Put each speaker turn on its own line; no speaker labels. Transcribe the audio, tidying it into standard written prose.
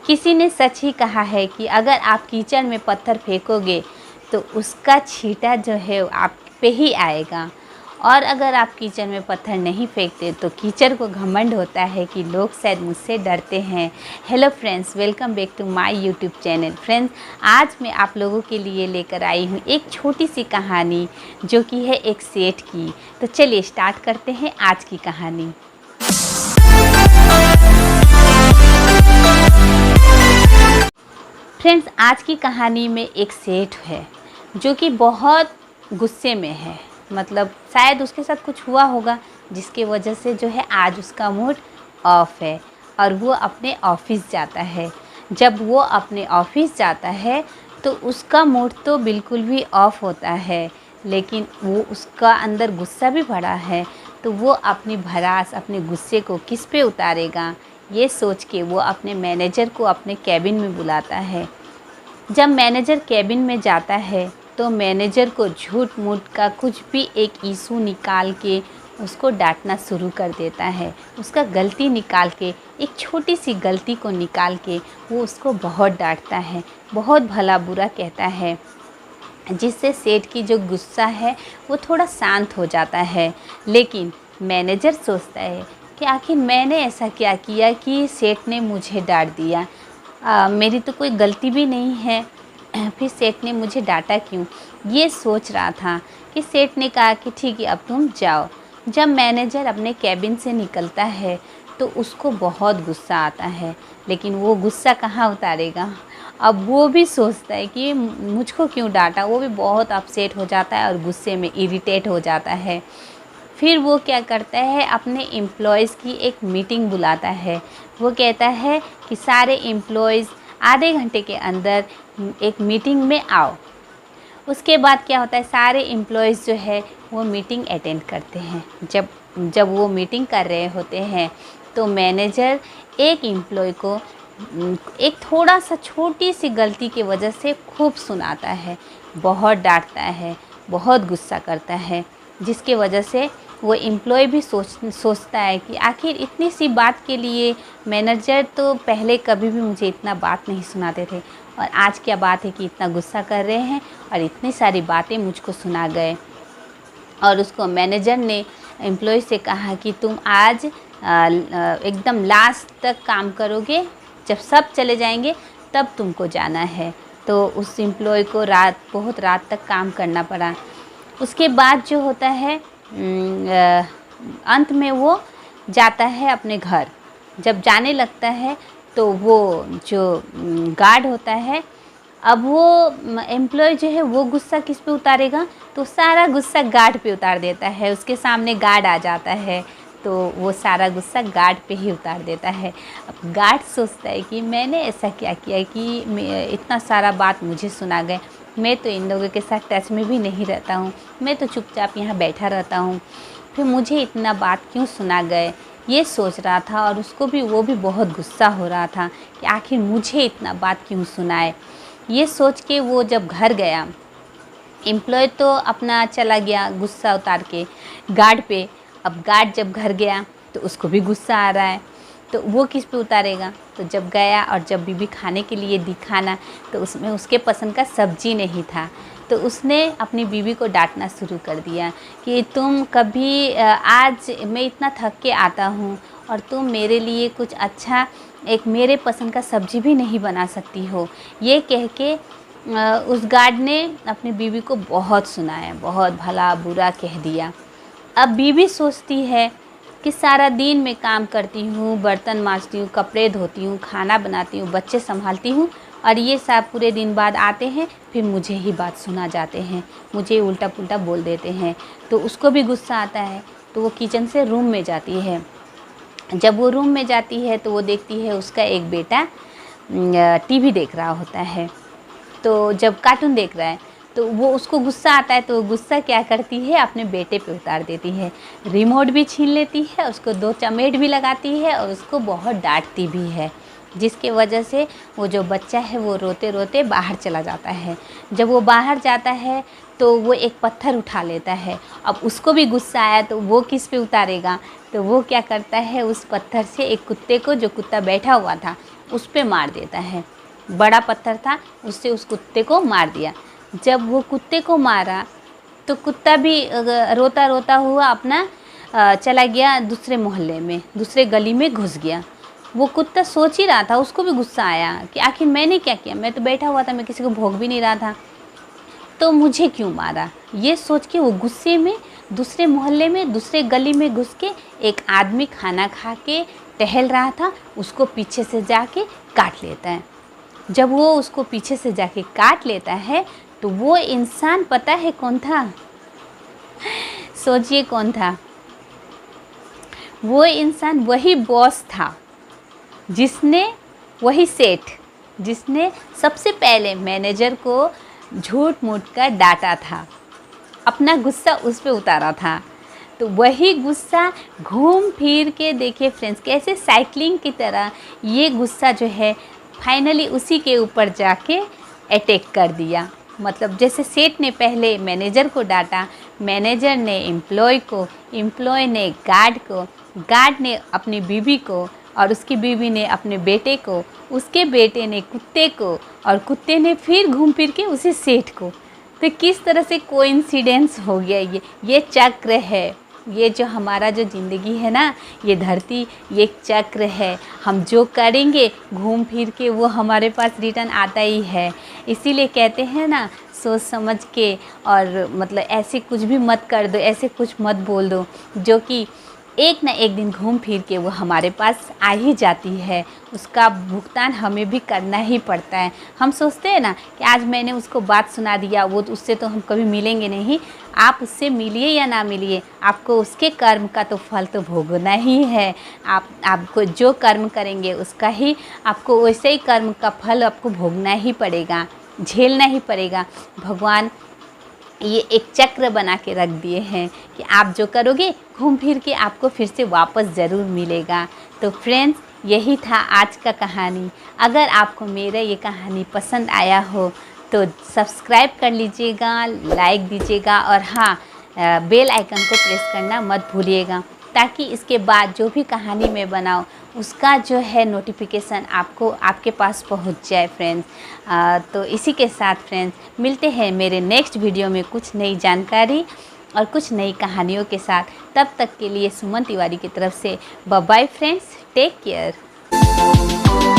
किसी ने सच ही कहा है कि अगर आप कीचड़ में पत्थर फेंकोगे तो उसका छींटा जो है आप पे ही आएगा, और अगर आप कीचड़ में पत्थर नहीं फेंकते तो कीचड़ को घमंड होता है कि लोग शायद मुझसे डरते हैं। Hello friends, welcome back to my YouTube channel. Friends, आज मैं आप लोगों के लिए लेकर आई हूँ एक छोटी सी कहानी जो कि है एक सेठ की। तो चलिए स्टार्ट करते हैं आज की कहानी। फ्रेंड्स, आज की कहानी में एक सेठ है जो कि बहुत गुस्से में है। मतलब शायद उसके साथ कुछ हुआ होगा जिसकी वजह से जो है आज उसका मूड ऑफ है और वो अपने ऑफिस जाता है। जब वो अपने ऑफिस जाता है तो उसका मूड तो बिल्कुल भी ऑफ होता है, लेकिन वो उसका अंदर गुस्सा भी भरा है। तो वो अपनी भड़ास, अपने गुस्से को किस पे उतारेगा, ये सोच के वो अपने मैनेजर को अपने कैबिन में बुलाता है। जब मैनेजर कैबिन में जाता है तो मैनेजर को झूठ मूठ का कुछ भी एक इशू निकाल के उसको डांटना शुरू कर देता है। उसका गलती निकाल के, एक छोटी सी गलती को निकाल के वो उसको बहुत डांटता है, बहुत भला बुरा कहता है, जिससे सेठ की जो गुस्सा है वो थोड़ा शांत हो जाता है। लेकिन मैनेजर सोचता है कि आखिर मैंने ऐसा क्या किया कि सेठ ने मुझे डांट दिया। मेरी तो कोई गलती भी नहीं है, फिर सेठ ने मुझे डांटा क्यों। ये सोच रहा था कि सेठ ने कहा कि ठीक है अब तुम जाओ। जब मैनेजर अपने कैबिन से निकलता है तो उसको बहुत गुस्सा आता है, लेकिन वो गुस्सा कहाँ उतारेगा। अब वो भी सोचता है कि मुझको क्यों डांटा, वो भी बहुत अपसेट हो जाता है और गुस्से में इरिटेट हो जाता है। फिर वो क्या करता है, अपने एम्प्लॉयज़ की एक मीटिंग बुलाता है। वो कहता है कि सारे एम्प्लॉयज़ आधे घंटे के अंदर एक मीटिंग में आओ। उसके बाद क्या होता है, सारे एम्प्लॉयज़ जो है वो मीटिंग अटेंड करते हैं। जब वो मीटिंग कर रहे होते हैं तो मैनेजर एक एम्प्लॉय को एक थोड़ा सा छोटी सी गलती की वजह से खूब सुनाता है, बहुत डांटता है, बहुत गुस्सा करता है, जिसके वजह से वो एम्प्लॉय भी सोचता है कि आखिर इतनी सी बात के लिए मैनेजर तो पहले कभी भी मुझे इतना बात नहीं सुनाते थे, और आज क्या बात है कि इतना गुस्सा कर रहे हैं और इतनी सारी बातें मुझको सुना गए। और उसको मैनेजर ने एम्प्लॉय से कहा कि तुम आज एकदम लास्ट तक काम करोगे, जब सब चले जाएंगे तब तुमको जाना है। तो उस एम्प्लॉय को बहुत रात तक काम करना पड़ा। उसके बाद जो होता है अंत में वो जाता है अपने घर। जब जाने लगता है तो वो जो गार्ड होता है, अब वो एम्प्लॉय जो है वो गुस्सा किस पे उतारेगा, तो सारा गुस्सा गार्ड पे उतार देता है। उसके सामने गार्ड आ जाता है तो वो सारा गुस्सा गार्ड पे ही उतार देता है। अब गार्ड सोचता है कि मैंने ऐसा क्या किया कि इतना सारा बात मुझे सुना गए, मैं तो इन लोगों के साथ टच में भी नहीं रहता हूँ, मैं तो चुपचाप यहाँ बैठा रहता हूँ, फिर मुझे इतना बात क्यों सुना गए, ये सोच रहा था। और उसको भी, वो भी बहुत गुस्सा हो रहा था कि आखिर मुझे इतना बात क्यों सुनाए। ये सोच के वो जब घर गया, एम्प्लॉय तो अपना चला गया गुस्सा उतार के गार्ड पे। अब गार्ड जब घर गया तो उसको भी गुस्सा आ रहा है, तो वो किस पे उतारेगा। तो जब गया और जब बीबी खाने के लिए दी खाना, तो उसमें उसके पसंद का सब्जी नहीं था, तो उसने अपनी बीवी को डांटना शुरू कर दिया कि तुम कभी आज मैं इतना थक के आता हूँ और तुम मेरे लिए कुछ अच्छा, एक मेरे पसंद का सब्जी भी नहीं बना सकती हो। ये कह के उस गार्ड ने अपनी बीवी को बहुत सुनाया, बहुत भला बुरा कह दिया। अब बीवी सोचती है कि सारा दिन मैं काम करती हूँ, बर्तन मांजती हूँ, कपड़े धोती हूँ, खाना बनाती हूँ, बच्चे संभालती हूँ, और ये सब पूरे दिन बाद आते हैं फिर मुझे ही बात सुना जाते हैं, मुझे उल्टा पुल्टा बोल देते हैं। तो उसको भी गुस्सा आता है, तो वो किचन से रूम में जाती है। जब वो रूम में जाती है तो वो देखती है उसका एक बेटा टीवी देख रहा होता है, तो जब कार्टून देख रहा है तो वो उसको गुस्सा आता है, तो वो गुस्सा क्या करती है, अपने बेटे पे उतार देती है, रिमोट भी छीन लेती है, उसको 2 चमेट भी लगाती है और उसको बहुत डांटती भी है, जिसके वजह से वो जो बच्चा है वो रोते रोते बाहर चला जाता है। जब वो बाहर जाता है तो वो एक पत्थर उठा लेता है। अब उसको भी गुस्सा आया तो वो किस पे उतारेगा, तो वो क्या करता है, उस पत्थर से एक कुत्ते को, जो कुत्ता बैठा हुआ था, उस पे मार देता है। बड़ा पत्थर था, उससे उस कुत्ते को मार दिया। जब वो कुत्ते को मारा तो कुत्ता भी रोता रोता हुआ अपना चला गया दूसरे मोहल्ले में, दूसरे गली में घुस गया। वो कुत्ता सोच ही रहा था, उसको भी गुस्सा आया कि आखिर मैंने क्या किया, मैं तो बैठा हुआ था, मैं किसी को भोग भी नहीं रहा था, तो मुझे क्यों मारा। ये सोच के वो गुस्से में दूसरे मोहल्ले में, दूसरे गली में घुस के एक आदमी खाना खा के टहल रहा था, उसको पीछे से जाके काट लेता है। जब वो उसको पीछे से जाके काट लेता है तो वो इंसान पता है कौन था? सोचिए कौन था? वो इंसान वही बॉस था, जिसने, वही सेठ जिसने सबसे पहले मैनेजर को झूठ मूठ कर डांटा था, अपना गुस्सा उस पे उतारा था। तो वही गुस्सा घूम फिर के, देखिए फ्रेंड्स, कैसे साइकिलिंग की तरह ये गुस्सा जो है फाइनली उसी के ऊपर जाके अटैक कर दिया। मतलब जैसे सेठ ने पहले मैनेजर को डांटा, मैनेजर ने एम्प्लॉय को, एम्प्लॉय ने गार्ड को, गार्ड ने अपनी बीवी को, और उसकी बीवी ने अपने बेटे को, उसके बेटे ने कुत्ते को, और कुत्ते ने फिर घूम फिर के उसी सेठ को। तो किस तरह से कोइंसिडेंस हो गया ये चक्र है। ये जो हमारा जो ज़िंदगी है ना, ये धरती ये चक्र है। हम जो करेंगे घूम फिर के वो हमारे पास रिटर्न आता ही है। इसीलिए कहते हैं ना, सोच समझ के, और मतलब ऐसे कुछ भी मत कर दो, ऐसे कुछ मत बोल दो जो कि एक ना एक दिन घूम फिर के वो हमारे पास आ ही जाती है। उसका भुगतान हमें भी करना ही पड़ता है। हम सोचते हैं ना कि आज मैंने उसको बात सुना दिया, वो उससे तो हम कभी मिलेंगे नहीं। आप उससे मिलिए या ना मिलिए, आपको उसके कर्म का तो फल तो भोगना ही है। आपको जो कर्म करेंगे उसका ही, आपको वैसे ही कर्म का फल आपको भोगना ही पड़ेगा, झेलना ही पड़ेगा। भगवान ये एक चक्र बना के रख दिए हैं कि आप जो करोगे घूम फिर के आपको फिर से वापस ज़रूर मिलेगा। तो फ्रेंड्स, यही था आज का कहानी। अगर आपको मेरा ये कहानी पसंद आया हो तो सब्सक्राइब कर लीजिएगा, लाइक दीजिएगा, और हाँ, बेल आइकन को प्रेस करना मत भूलिएगा, ताकि इसके बाद जो भी कहानी मैं बनाऊँ उसका जो है नोटिफिकेशन आपको, आपके पास पहुंच जाए फ्रेंड्स। तो इसी के साथ फ्रेंड्स, मिलते हैं मेरे नेक्स्ट वीडियो में कुछ नई जानकारी और कुछ नई कहानियों के साथ। तब तक के लिए सुमन तिवारी की तरफ से bye bye friends, take care.